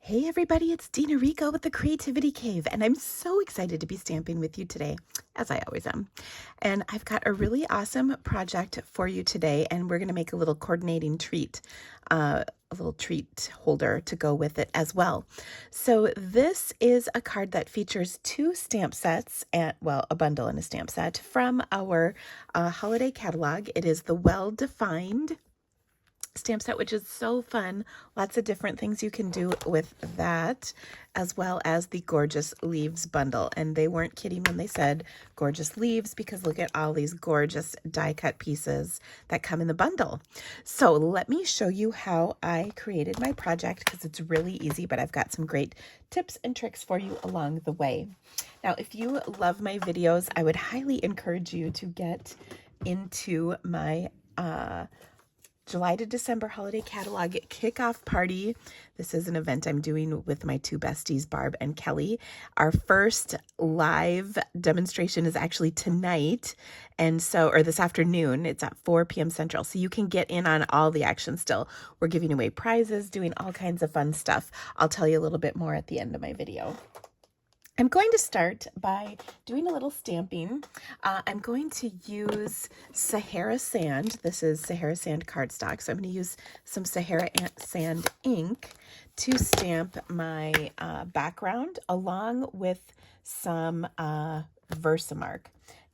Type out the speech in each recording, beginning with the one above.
Hey everybody, it's Dina Rico with the Creativity Cave, and I'm so excited to be stamping with you today, as I always am. And I've got a really awesome project for you today, and we're going to make a little coordinating treat, a little treat holder to go with it as well. So this is a card that features two stamp sets, and well, a bundle and a stamp set from our holiday catalog. It is the Well-Defined stamp set, which is so fun. Lots of different things you can do with that, as well as the Gorgeous Leaves bundle. And they weren't kidding when they said gorgeous leaves, because look at all these gorgeous die cut pieces that come in the bundle. So let me show you how I created my project, because it's really easy, but I've got some great tips and tricks for you along the way. Now, if you love my videos, I would highly encourage you to get into my July to December holiday catalog kickoff party. This is an event I'm doing with my two besties, Barb and Kelly. Our first live demonstration is actually tonight, or this afternoon. It's at 4 p.m. Central, so you can get in on all the action still. We're giving away prizes, doing all kinds of fun stuff. I'll tell you a little bit more at the end of my video. I'm going to start by doing a little stamping. I'm going to use Sahara Sand. This is Sahara Sand cardstock. So I'm going to use some Sahara Sand ink to stamp my background along with some Versamark.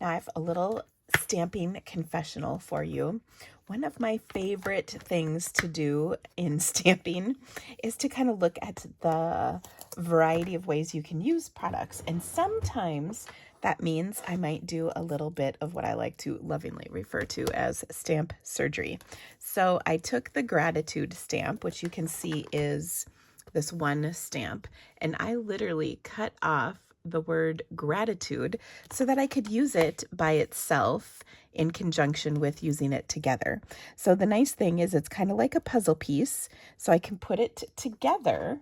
Now I have a little stamping confessional for you. One of my favorite things to do in stamping is to kind of look at the variety of ways you can use products. And sometimes that means I might do a little bit of what I like to lovingly refer to as stamp surgery. So I took the gratitude stamp, which you can see is this one stamp, and I literally cut off the word gratitude so that I could use it by itself in conjunction with using it together. So the nice thing is it's kind of like a puzzle piece, so I can put it together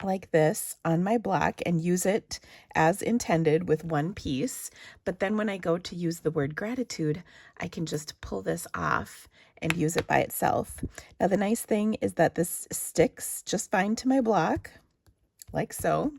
like this on my block and use it as intended with one piece. But then when I go to use the word gratitude, I can just pull this off and use it by itself. Now the nice thing is that this sticks just fine to my block, like so.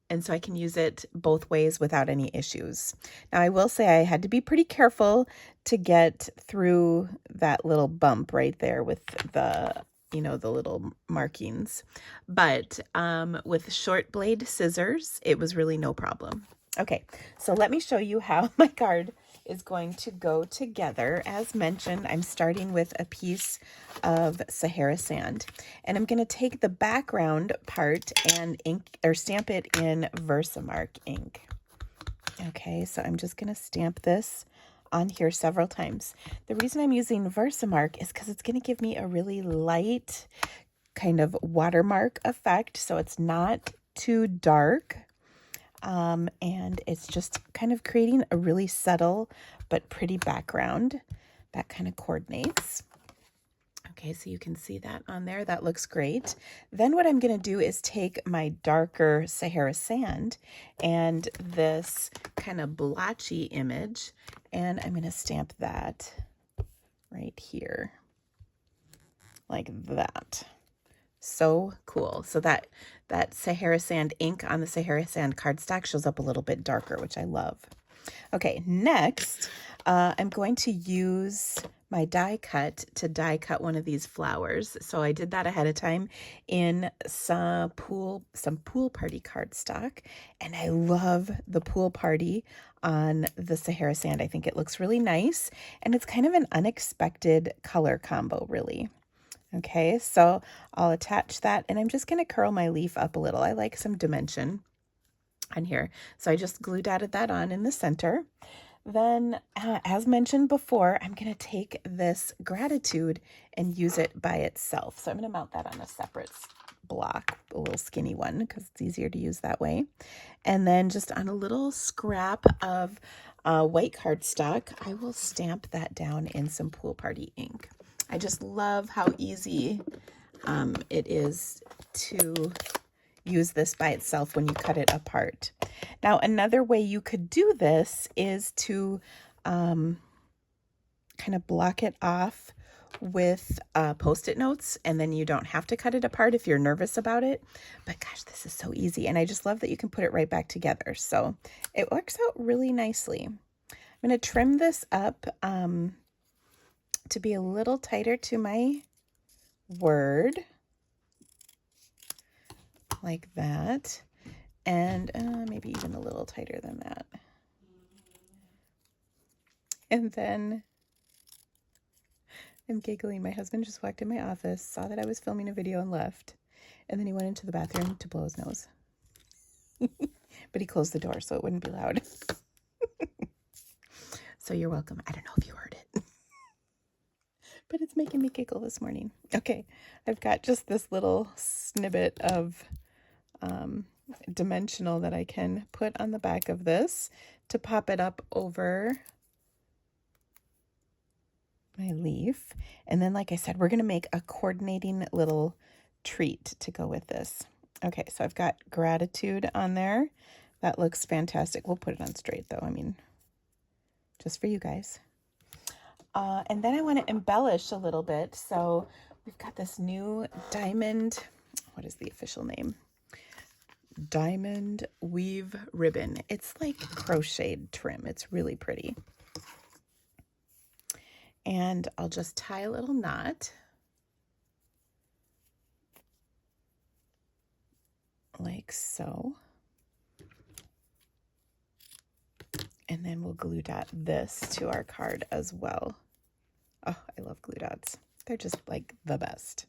And so I can use it both ways without any issues. Now I will say I had to be pretty careful to get through that little bump right there with the little markings. But with short blade scissors, it was really no problem. Okay, so let me show you how my card is going to go together. As mentioned, I'm starting with a piece of Sahara Sand, and I'm going to take the background part and stamp it in Versamark ink. Okay, so I'm just going to stamp this on here several times. The reason I'm using Versamark is because it's going to give me a really light kind of watermark effect, so it's not too dark. And it's just kind of creating a really subtle but pretty background that kind of coordinates. Okay, so you can see that on there. That looks great. Then what I'm going to do is take my darker Sahara Sand and this kind of blotchy image, and I'm going to stamp that right here like that. So cool. So that Sahara Sand ink on the Sahara Sand cardstock shows up a little bit darker, which I love. Okay, next, I'm going to use my die cut to die cut one of these flowers. So I did that ahead of time in some pool party cardstock, and I love the pool party on the Sahara Sand. I think it looks really nice, and it's kind of an unexpected color combo, really. Okay, so I'll attach that, and I'm just going to curl my leaf up a little. I like some dimension on here. So I just glue dotted that on in the center. Then, as mentioned before, I'm going to take this gratitude and use it by itself. So I'm going to mount that on a separate block, a little skinny one, because it's easier to use that way. And then just on a little scrap of white cardstock, I will stamp that down in some pool party ink. I just love how easy it is to use this by itself when you cut it apart. Now, another way you could do this is to kind of block it off with Post-it notes, and then you don't have to cut it apart if you're nervous about it. But gosh, this is so easy, and I just love that you can put it right back together. So it works out really nicely. I'm going to trim this up to be a little tighter to my word, like that, and maybe even a little tighter than that. And then I'm giggling. My husband just walked in my office, saw that I was filming a video and left. And then he went into the bathroom to blow his nose. But he closed the door so it wouldn't be loud. So you're welcome. I don't know if you heard it. But it's making me giggle this morning. Okay, I've got just this little snippet of dimensional that I can put on the back of this to pop it up over my leaf. And then, like I said, we're going to make a coordinating little treat to go with this. Okay, so I've got gratitude on there. That looks fantastic. We'll put it on straight though. I mean, just for you guys. And then I want to embellish a little bit. So we've got this new diamond, what is the official name? Diamond weave ribbon. It's like crocheted trim. It's really pretty. And I'll just tie a little knot. Like so. And then we'll glue dot this to our card as well. Oh, I love glue dots. They're just like the best.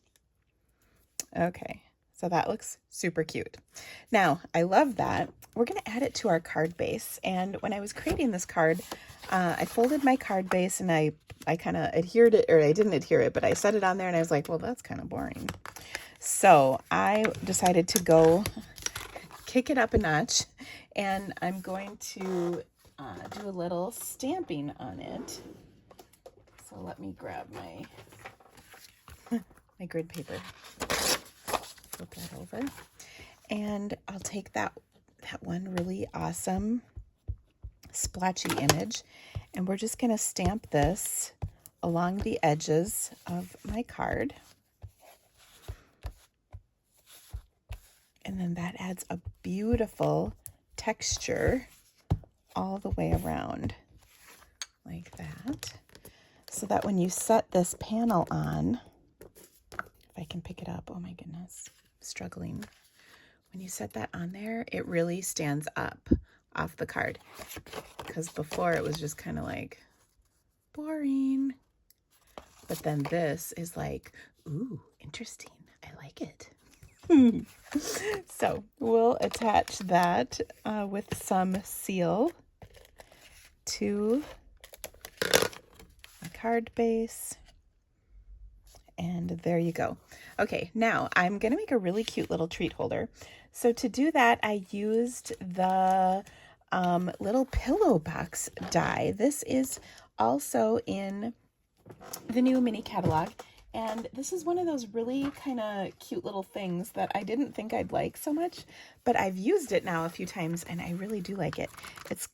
Okay, so that looks super cute. Now, I love that. We're going to add it to our card base. And when I was creating this card, I folded my card base and I kind of adhered it, or I didn't adhere it, but I set it on there and I was like, well, that's kind of boring. So I decided to go kick it up a notch, and I'm going to do a little stamping on it. So let me grab my grid paper, flip that over, and I'll take that one really awesome splotchy image, and we're just going to stamp this along the edges of my card. And then that adds a beautiful texture all the way around, like that. So that when you set this panel on, if I can pick it up, oh my goodness, struggling. When you set that on there, it really stands up off the card. Because before it was just kind of like boring. But then this is like, ooh, interesting. I like it. So we'll attach that with some seal to a card base. And there you go. Okay, now I'm going to make a really cute little treat holder. So to do that, I used the little pillow box die. This is also in the new mini catalog. And this is one of those really kind of cute little things that I didn't think I'd like so much, but I've used it now a few times and I really do like it. It's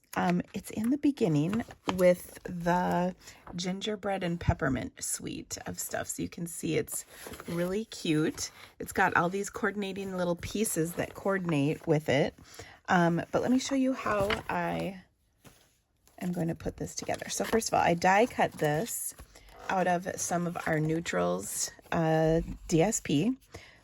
in the beginning with the gingerbread and peppermint suite of stuff. So you can see it's really cute. It's got all these coordinating little pieces that coordinate with it. But let me show you how I am going to put this together. So first of all, I die cut this out of some of our neutrals DSP.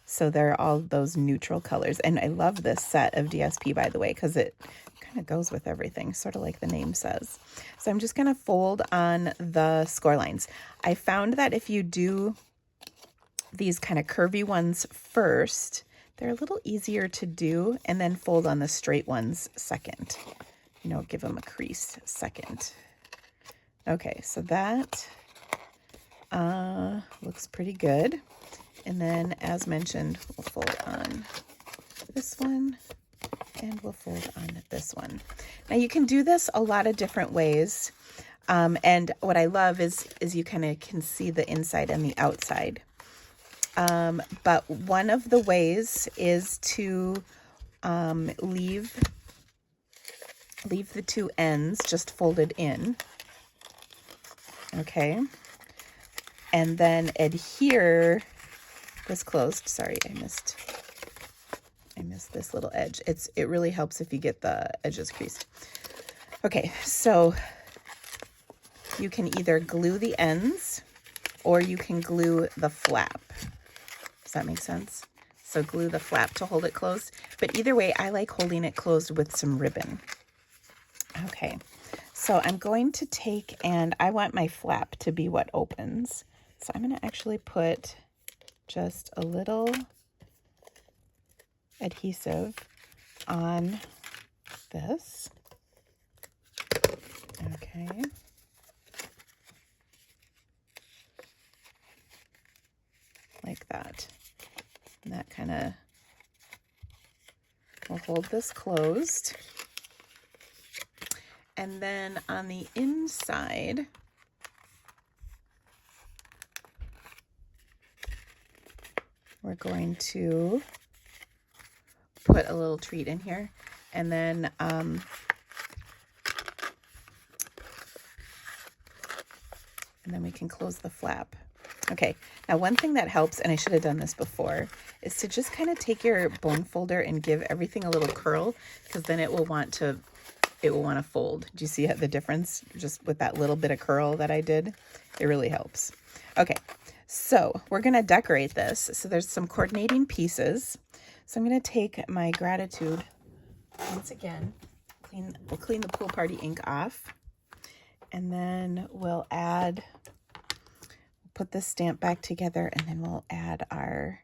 So they're all those neutral colors. And I love this set of DSP, by the way, because it kind of goes with everything, sort of like the name says. So I'm just going to fold on the score lines. I found that if you do these kind of curvy ones first, they're a little easier to do, and then fold on the straight ones second. You know, give them a crease second. Okay, so that looks pretty good. And then, as mentioned, we'll fold on this one and we'll fold on this one. Now you can do this a lot of different ways. And what I love is you kind of can see the inside and the outside. But one of the ways is to leave the two ends just folded in. Okay. and then adhere this closed. Sorry, I missed this little edge. It really helps if you get the edges creased. Okay, so you can either glue the ends or you can glue the flap. Does that make sense? So glue the flap to hold it closed. But either way, I like holding it closed with some ribbon. Okay, so I'm going to take, and I want my flap to be what opens. So I'm going to actually put just a little adhesive on this. Okay. Like that. And that kind of will hold this closed. And then on the inside, we're going to put a little treat in here. And then we can close the flap. Okay, now one thing that helps, and I should have done this before, is to just kind of take your bone folder and give everything a little curl, because then it will want to fold. Do you see the difference just with that little bit of curl that I did? It really helps. Okay, so we're going to decorate this. So there's some coordinating pieces. So I'm going to take my Gratitude once again. We'll clean the Pool Party ink off, and then we'll put this stamp back together, and then we'll add our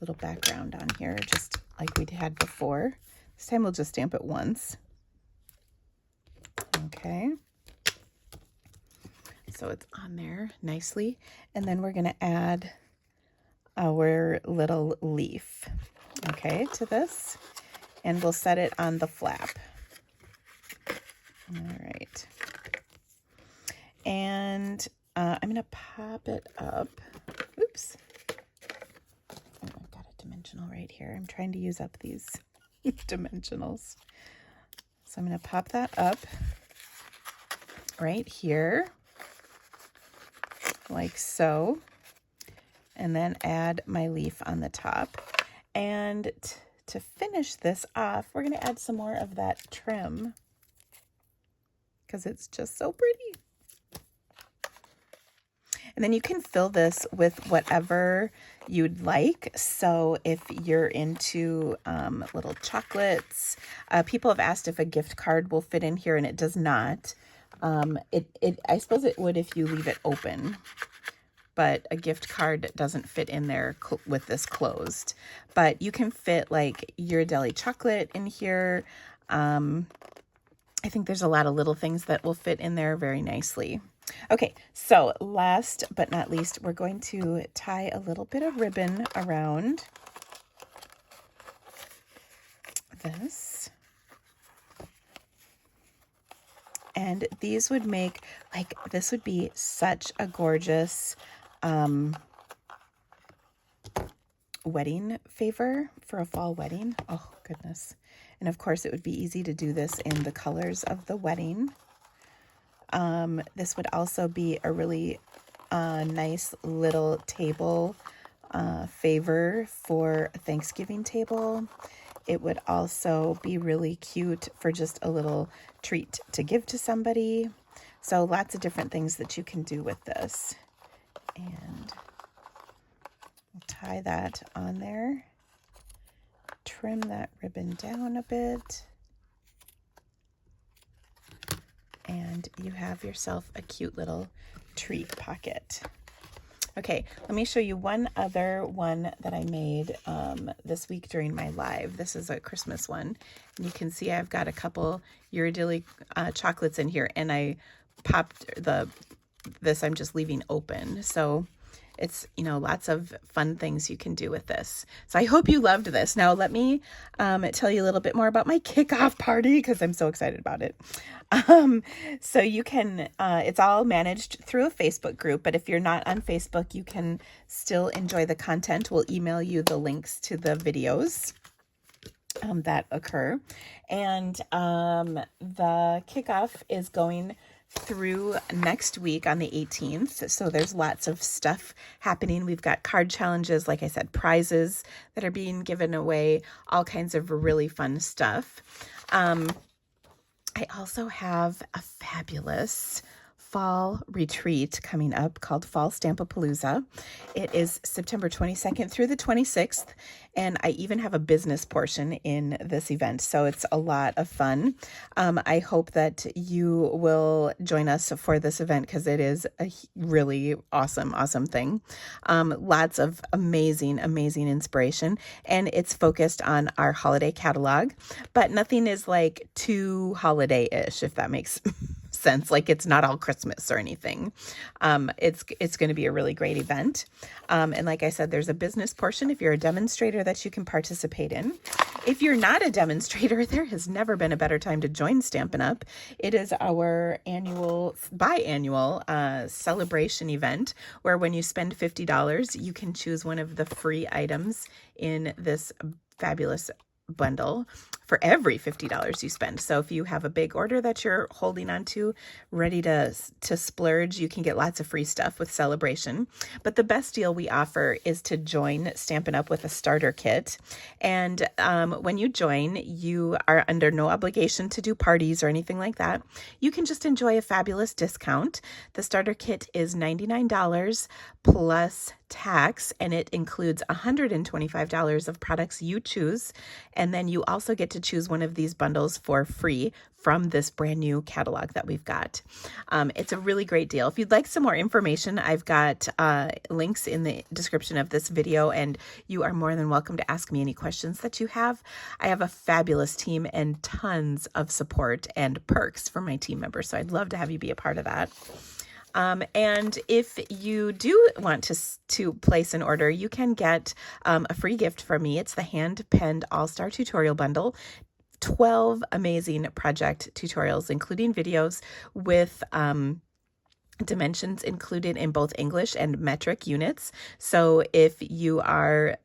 little background on here, just like we had before. This time we'll just stamp it once. Okay. So it's on there nicely. And then we're going to add our little leaf, okay, to this. And we'll set it on the flap. All right. And I'm going to pop it up. Oops. Oh, I've got a dimensional right here. I'm trying to use up these dimensionals. So I'm going to pop that up right here, like so. And then add my leaf on the top. And to finish this off, we're going to add some more of that trim, because it's just so pretty. And then you can fill this with whatever you'd like. So if you're into little chocolates, people have asked if a gift card will fit in here, and it does not. I suppose it would if you leave it open, but a gift card doesn't fit in there with this closed. But you can fit like Ghirardelli chocolate in here. I think there's a lot of little things that will fit in there very nicely. Okay, so last but not least, we're going to tie a little bit of ribbon around this. And these would make, like, this would be such a gorgeous wedding favor for a fall wedding. Oh, goodness. And of course, it would be easy to do this in the colors of the wedding. This would also be a really nice little table favor for a Thanksgiving table. It would also be really cute for just a little treat to give to somebody. So lots of different things that you can do with this. And we'll tie that on there. Trim that ribbon down a bit. And you have yourself a cute little treat pocket. Okay, let me show you one other one that I made this week during my live. This is a Christmas one. And you can see I've got a couple Ghirardelli chocolates in here, and I popped this I'm just leaving open. So it's, lots of fun things you can do with this. So I hope you loved this. Now let me tell you a little bit more about my kickoff party, because I'm so excited about it. So you can, it's all managed through a Facebook group, but if you're not on Facebook, you can still enjoy the content. We'll email you the links to the videos. that occur. And the kickoff is going through next week on the 18th. So there's lots of stuff happening. We've got card challenges, like I said, prizes that are being given away, all kinds of really fun stuff. I also have a fabulous fall retreat coming up called Fall Stampapalooza. It is September 22nd through the 26th, and I even have a business portion in this event, so it's a lot of fun. I hope that you will join us for this event because it is a really awesome thing. Lots of amazing inspiration, and it's focused on our holiday catalog, but nothing is like too holiday-ish, if that makes sense. Like, it's not all Christmas or anything. It's going to be a really great event. And like I said, there's a business portion if you're a demonstrator that you can participate in. If you're not a demonstrator, there has never been a better time to join Stampin' Up. It is our biannual celebration event where when you spend $50, you can choose one of the free items in this fabulous bundle for every $50 you spend. So if you have a big order that you're holding on to, ready to splurge, you can get lots of free stuff with Celebration. But the best deal we offer is to join Stampin' Up! With a starter kit. And when you join, you are under no obligation to do parties or anything like that. You can just enjoy a fabulous discount. The starter kit is $99 plus tax, and it includes $125 of products you choose. And then you also get to choose one of these bundles for free from this brand new catalog that we've got. It's a really great deal. If you'd like some more information, I've got links in the description of this video, and you are more than welcome to ask me any questions that you have. I have a fabulous team and tons of support and perks for my team members, so I'd love to have you be a part of that. And if you do want to place an order, you can get a free gift from me. It's the hand-penned All-Star Tutorial Bundle. 12 amazing project tutorials, including videos with dimensions included in both English and metric units. So if you are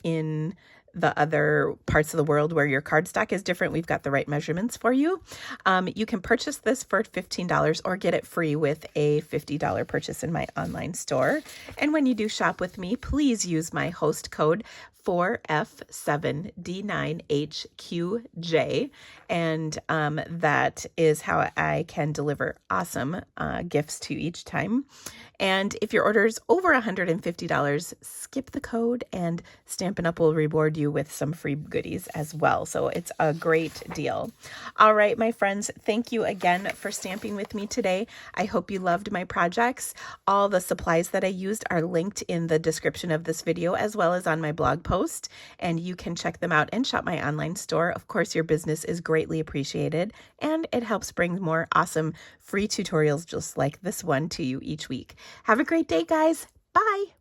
in the other parts of the world where your cardstock is different, we've got the right measurements for you. You can purchase this for $15 or get it free with a $50 purchase in my online store. And when you do shop with me, please use my host code 4F7D9HQJ, and that is how I can deliver awesome gifts to you each time. And if your order is over $150, skip the code and Stampin' Up! Will reward you with some free goodies as well. So it's a great deal. All right, my friends, thank you again for stamping with me today. I hope you loved my projects. All the supplies that I used are linked in the description of this video as well as on my blog post, and you can check them out and shop my online store. Of course, your business is greatly appreciated, and it helps bring more awesome free tutorials just like this one to you each week. Have a great day, guys. Bye.